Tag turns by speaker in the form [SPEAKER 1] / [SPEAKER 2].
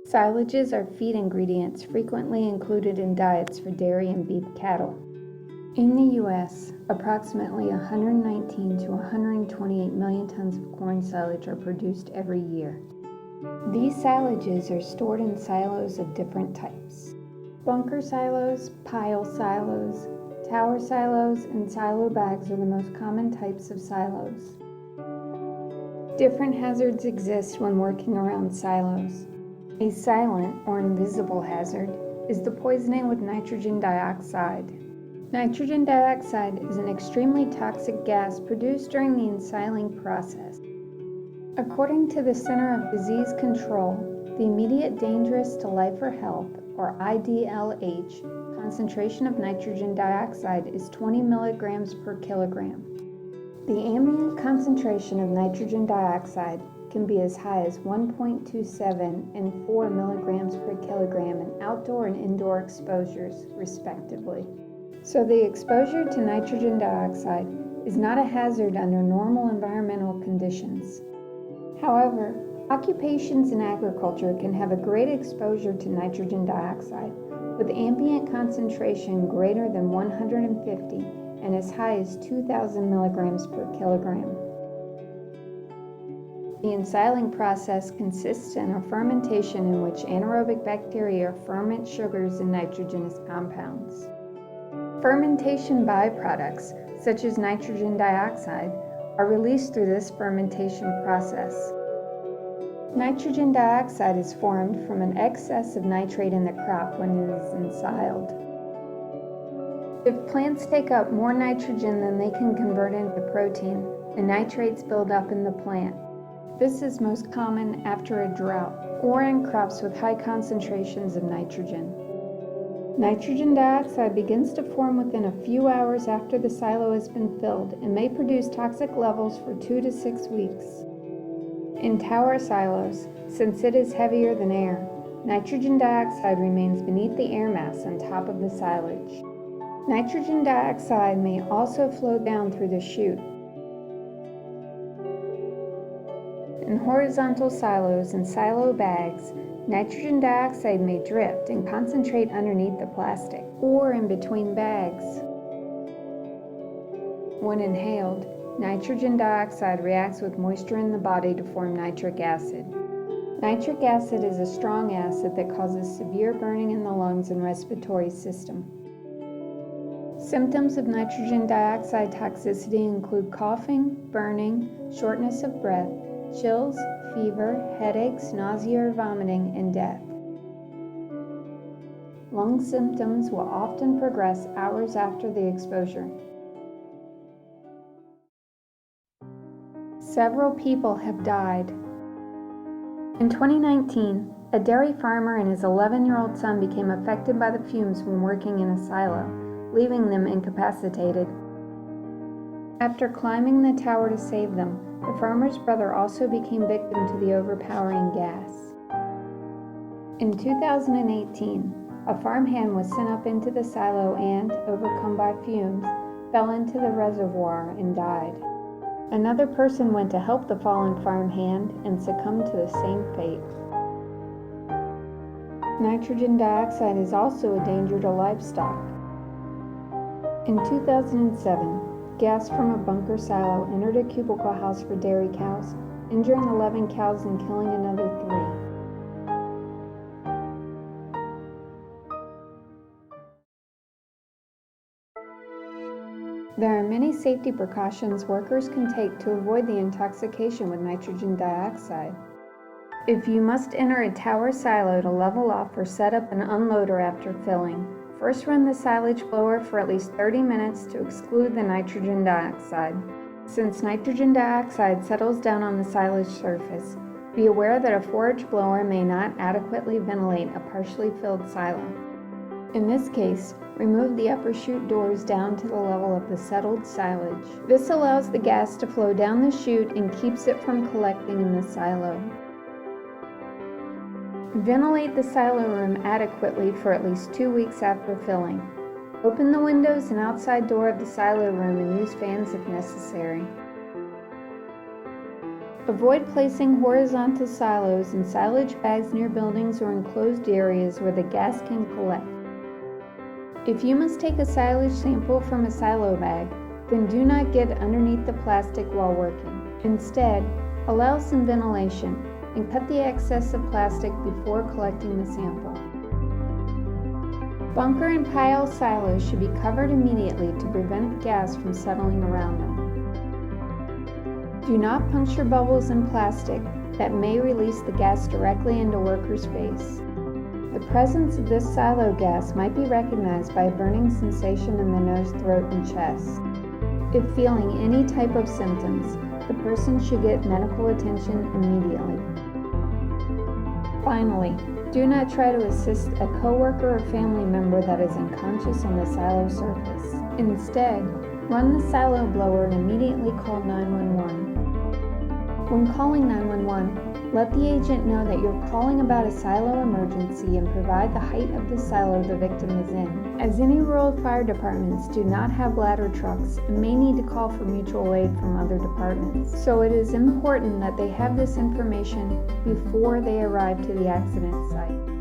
[SPEAKER 1] Silages are feed ingredients frequently included in diets for dairy and beef cattle. In the U.S., approximately 119 to 128 million tons of corn silage are produced every year. These silages are stored in silos of different types. Bunker silos, pile silos, tower silos, and silo bags are the most common types of silos. Different hazards exist when working around silos. A silent or invisible hazard is the poisoning with nitrogen dioxide. Nitrogen dioxide is an extremely toxic gas produced during the ensiling process. According to the Center of Disease Control, the immediate dangerous to life or health, or IDLH, concentration of nitrogen dioxide is 20 milligrams per kilogram. The ambient concentration of nitrogen dioxide can be as high as 1.27 and 4 milligrams per kilogram in outdoor and indoor exposures, respectively. So the exposure to nitrogen dioxide is not a hazard under normal environmental conditions. However, occupations in agriculture can have a great exposure to nitrogen dioxide, with ambient concentration greater than 150 and as high as 2,000 milligrams per kilogram. The ensiling process consists in a fermentation in which anaerobic bacteria ferment sugars and nitrogenous compounds. Fermentation byproducts, such as nitrogen dioxide, are released through this fermentation process. Nitrogen dioxide is formed from an excess of nitrate in the crop when it is ensiled. If plants take up more nitrogen than they can convert into protein, the nitrates build up in the plant. This is most common after a drought or in crops with high concentrations of nitrogen. Nitrogen dioxide begins to form within a few hours after the silo has been filled and may produce toxic levels for 2 to 6 weeks. In tower silos, since it is heavier than air, nitrogen dioxide remains beneath the air mass on top of the silage. Nitrogen dioxide may also flow down through the chute. In horizontal silos and silo bags, nitrogen dioxide may drift and concentrate underneath the plastic or in between bags. When inhaled, nitrogen dioxide reacts with moisture in the body to form nitric acid. Nitric acid is a strong acid that causes severe burning in the lungs and respiratory system. Symptoms of nitrogen dioxide toxicity include coughing, burning, shortness of breath, chills, fever, headaches, nausea or vomiting, and death. Lung symptoms will often progress hours after the exposure. Several people have died. In 2019, a dairy farmer and his 11-year-old son became affected by the fumes when working in a silo, leaving them incapacitated. After climbing the tower to save them, the farmer's brother also became victim to the overpowering gas. In 2018, a farmhand was sent up into the silo and, overcome by fumes, fell into the reservoir and died. Another person went to help the fallen farmhand and succumbed to the same fate. Nitrogen dioxide is also a danger to livestock. In 2007, gas from a bunker silo entered a cubicle house for dairy cows, injuring 11 cows and killing another 3. There are many safety precautions workers can take to avoid the intoxication with nitrogen dioxide. If you must enter a tower silo to level off or set up an unloader after filling, first run the silage blower for at least 30 minutes to exclude the nitrogen dioxide. Since nitrogen dioxide settles down on the silage surface, be aware that a forage blower may not adequately ventilate a partially filled silo. In this case, remove the upper chute doors down to the level of the settled silage. This allows the gas to flow down the chute and keeps it from collecting in the silo. Ventilate the silo room adequately for at least 2 weeks after filling. Open the windows and outside door of the silo room and use fans if necessary. Avoid placing horizontal silos and silage bags near buildings or enclosed areas where the gas can collect. If you must take a silage sample from a silo bag, then do not get underneath the plastic while working. Instead, allow some ventilation and cut the excess of plastic before collecting the sample. Bunker and pile silos should be covered immediately to prevent the gas from settling around them. Do not puncture bubbles in plastic that may release the gas directly into workers' face. The presence of this silo gas might be recognized by a burning sensation in the nose, throat, and chest. If feeling any type of symptoms, the person should get medical attention immediately. Finally, do not try to assist a coworker or family member that is unconscious on the silo surface. Instead, run the silo blower and immediately call 911. When calling 911, let the agent know that you're calling about a silo emergency and provide the height of the silo the victim is in, as any rural fire departments do not have ladder trucks and may need to call for mutual aid from other departments. So it is important that they have this information before they arrive to the accident site.